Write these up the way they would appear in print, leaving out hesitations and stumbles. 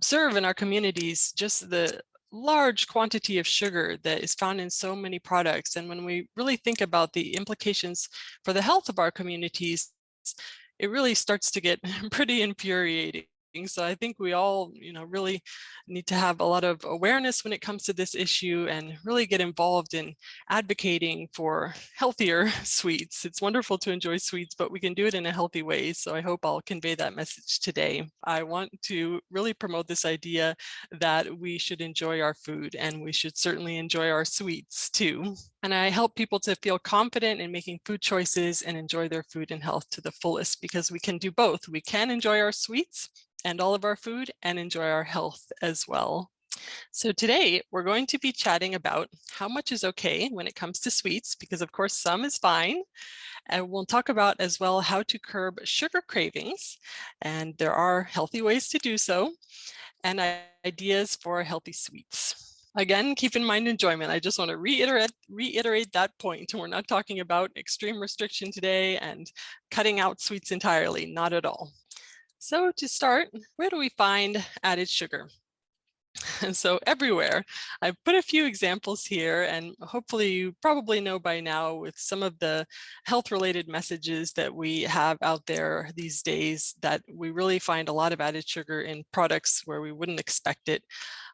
observe in our communities just the large quantity of sugar that is found in so many products. And when we really think about the implications for the health of our communities, it really starts to get pretty infuriating. So I think we all, really need to have a lot of awareness when it comes to this issue and really get involved in advocating for healthier sweets. It's wonderful to enjoy sweets, but we can do it in a healthy way. So I hope I'll convey that message today. I want to really promote this idea that we should enjoy our food, and we should certainly enjoy our sweets too. And I help people to feel confident in making food choices and enjoy their food and health to the fullest, because we can do both. We can enjoy our sweets and all of our food and enjoy our health as well. So today we're going to be chatting about how much is okay when it comes to sweets, because of course some is fine. And we'll talk about as well how to curb sugar cravings, and there are healthy ways to do so, and ideas for healthy sweets. Again, keep in mind enjoyment. I just want to reiterate that point. We're not talking about extreme restriction today and cutting out sweets entirely, not at all. So to start, where do we find added sugar? So everywhere. I've put a few examples here, and hopefully you probably know by now with some of the health-related messages that we have out there these days that we really find a lot of added sugar in products where we wouldn't expect it.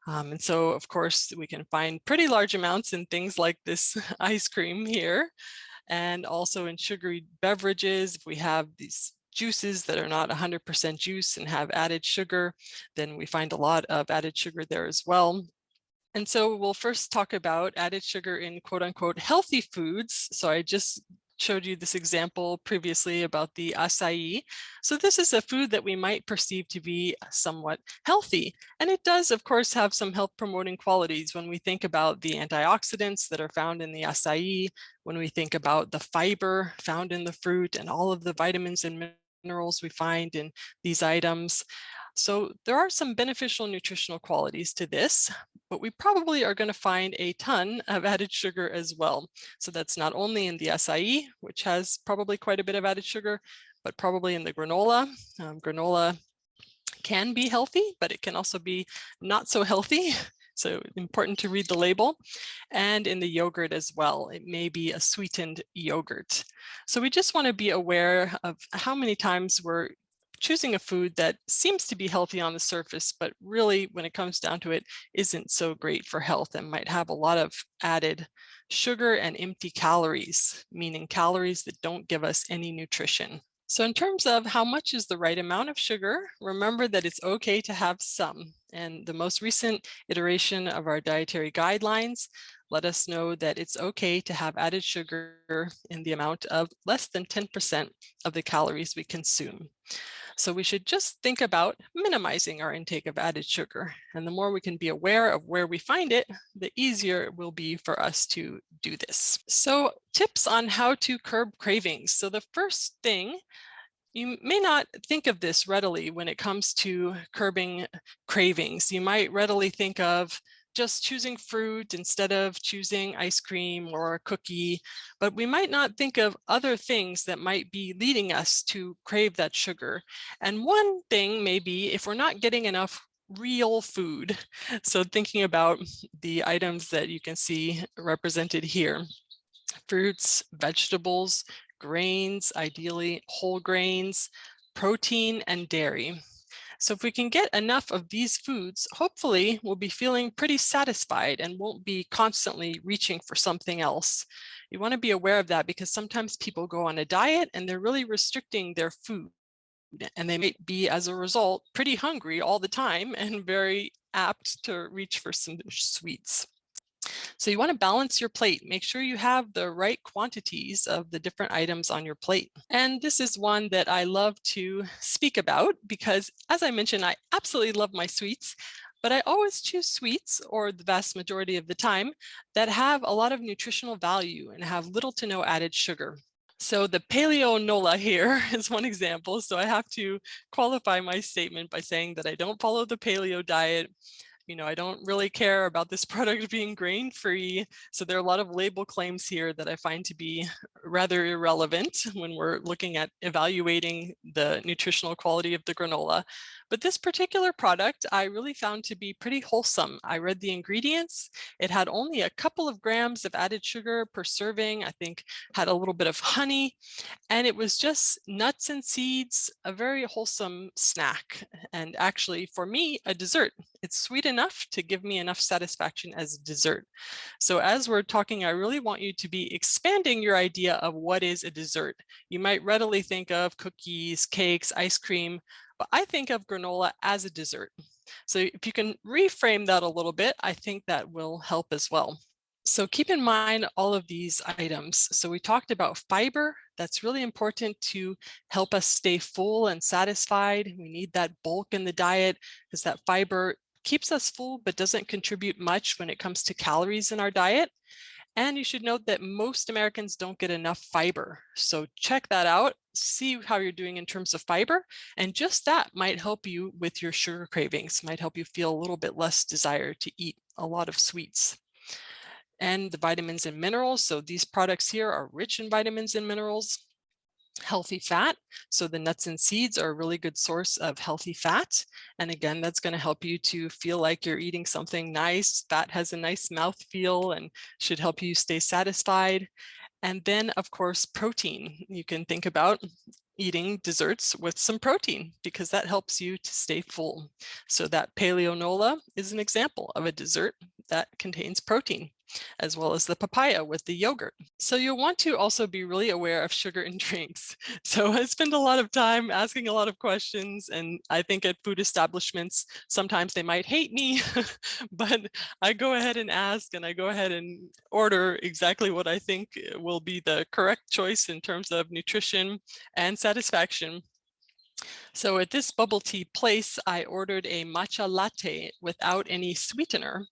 And so, of course, we can find pretty large amounts in things like this ice cream here, and also in sugary beverages. If we have these juices that are not 100% juice and have added sugar, then we find a lot of added sugar there as well. And so we'll first talk about added sugar in quote unquote healthy foods. So I just showed you this example previously about the acai. So this is a food that we might perceive to be somewhat healthy. And it does, of course, have some health promoting qualities when we think about the antioxidants that are found in the acai, when we think about the fiber found in the fruit and all of the vitamins and minerals we find in these items. So there are some beneficial nutritional qualities to this, but we probably are going to find a ton of added sugar as well. So that's not only in the acai, which has probably quite a bit of added sugar, but probably in the granola. Granola can be healthy, but it can also be not so healthy. So important to read the label. And in the yogurt as well, it may be a sweetened yogurt. So we just want to be aware of how many times we're choosing a food that seems to be healthy on the surface, but really when it comes down to it, isn't so great for health and might have a lot of added sugar and empty calories, meaning calories that don't give us any nutrition. So in terms of how much is the right amount of sugar, remember that it's okay to have some. And the most recent iteration of our dietary guidelines let us know that it's okay to have added sugar in the amount of less than 10% of the calories we consume. So we should just think about minimizing our intake of added sugar. And the more we can be aware of where we find it, the easier it will be for us to do this. So tips on how to curb cravings. So the first thing, you may not think of this readily when it comes to curbing cravings. You might readily think of just choosing fruit instead of choosing ice cream or a cookie, but we might not think of other things that might be leading us to crave that sugar. And one thing may be if we're not getting enough real food. So thinking about the items that you can see represented here: fruits, vegetables, grains, ideally whole grains, protein, and dairy. So if we can get enough of these foods, hopefully we'll be feeling pretty satisfied and won't be constantly reaching for something else. You want to be aware of that, because sometimes people go on a diet and they're really restricting their food, and they may be, as a result, pretty hungry all the time and very apt to reach for some sweets. So you want to balance your plate. Make sure you have the right quantities of the different items on your plate. And this is one that I love to speak about because, as I mentioned, I absolutely love my sweets, but I always choose sweets, or the vast majority of the time, that have a lot of nutritional value and have little to no added sugar. So the paleo nola here is one example. So I have to qualify my statement by saying that I don't follow the paleo diet. I don't really care about this product being grain-free. So there are a lot of label claims here that I find to be rather irrelevant when we're looking at evaluating the nutritional quality of the granola. But this particular product I really found to be pretty wholesome. I read the ingredients. It had only a couple of grams of added sugar per serving. I think had a little bit of honey, and it was just nuts and seeds, a very wholesome snack. And actually, for me, a dessert. It's sweet enough to give me enough satisfaction as a dessert. So as we're talking, I really want you to be expanding your idea of what is a dessert. You might readily think of cookies, cakes, ice cream, but I think of granola as a dessert. So if you can reframe that a little bit, I think that will help as well. So keep in mind all of these items. So we talked about fiber. That's really important to help us stay full and satisfied. We need that bulk in the diet because that fiber keeps us full but doesn't contribute much when it comes to calories in our diet. And you should note that most Americans don't get enough fiber. So check that out, see how you're doing in terms of fiber, and just that might help you with your sugar cravings, might help you feel a little bit less desire to eat a lot of sweets. And the vitamins and minerals. So these products here are rich in vitamins and minerals. Healthy fat. So the nuts and seeds are a really good source of healthy fat. And again, that's going to help you to feel like you're eating something nice. Fat has a nice mouthfeel and should help you stay satisfied. And then, of course, protein. You can think about eating desserts with some protein because that helps you to stay full. So that paleonola is an example of a dessert that contains protein, as well as the papaya with the yogurt. So you'll want to also be really aware of sugar in drinks. So I spend a lot of time asking a lot of questions, and I think at food establishments, sometimes they might hate me, but I go ahead and ask, and I go ahead and order exactly what I think will be the correct choice in terms of nutrition and satisfaction. So at this bubble tea place, I ordered a matcha latte without any sweetener,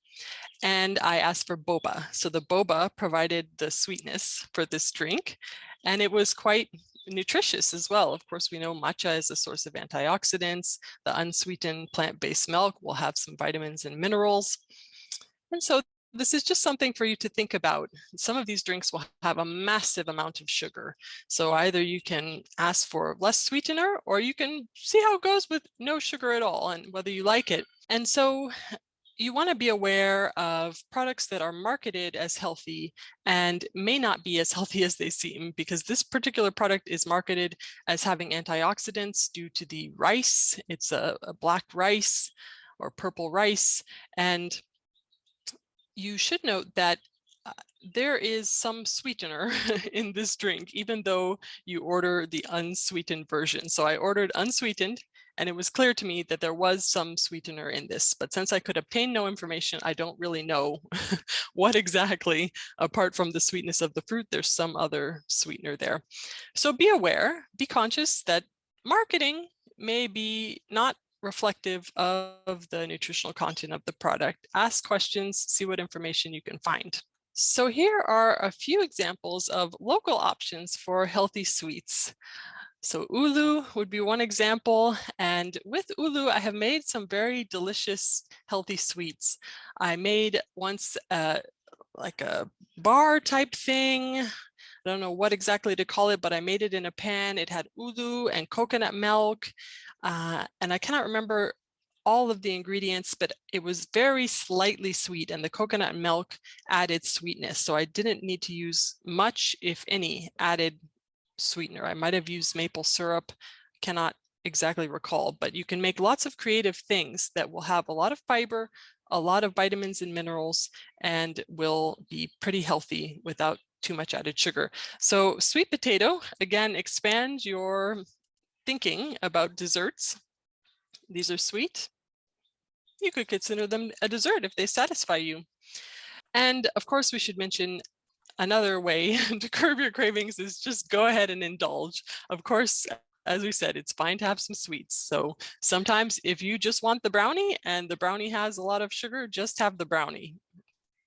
and I asked for boba. So the boba provided the sweetness for this drink, and it was quite nutritious as well. Of course, we know matcha is a source of antioxidants. The unsweetened plant-based milk will have some vitamins and minerals. And so this is just something for you to think about. Some of these drinks will have a massive amount of sugar. So either you can ask for less sweetener, or you can see how it goes with no sugar at all and whether you like it. And so you want to be aware of products that are marketed as healthy and may not be as healthy as they seem, because this particular product is marketed as having antioxidants due to the rice. It's a black rice or purple rice. And you should note that there is some sweetener in this drink, even though you order the unsweetened version. So I ordered unsweetened, and it was clear to me that there was some sweetener in this. But since I could obtain no information, I don't really know what exactly, apart from the sweetness of the fruit, there's some other sweetener there. So be aware, be conscious that marketing may be not reflective of the nutritional content of the product. Ask questions, see what information you can find. So here are a few examples of local options for healthy sweets. So ulu would be one example, and with ulu I have made some very delicious healthy sweets. I made once like a bar type thing. I don't know what exactly to call it, but I made it in a pan. It had ulu and coconut milk, and I cannot remember all of the ingredients, but it was very slightly sweet, and the coconut milk added sweetness. So I didn't need to use much, if any, added sweetener. I might have used maple syrup, cannot exactly recall, but you can make lots of creative things that will have a lot of fiber, a lot of vitamins and minerals, and will be pretty healthy without too much added sugar. So sweet potato, again, expand your thinking about desserts. These are sweet. You could consider them a dessert if they satisfy you. And of course, we should mention another way to curb your cravings is just go ahead and indulge. Of course, as we said, it's fine to have some sweets. So sometimes if you just want the brownie and the brownie has a lot of sugar, just have the brownie.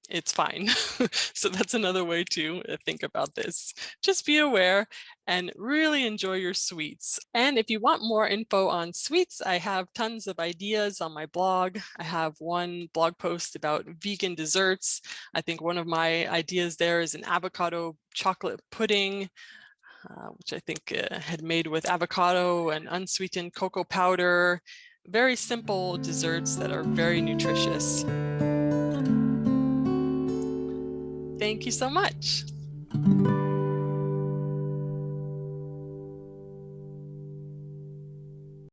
it's fine. So that's another way to think about this. Just be aware and really enjoy your sweets. And if you want more info on sweets, I have tons of ideas on my blog. I have one blog post about vegan desserts. I think one of my ideas there is an avocado chocolate pudding, which I think had made with avocado and unsweetened cocoa powder. Very simple desserts that are very nutritious. Thank you so much.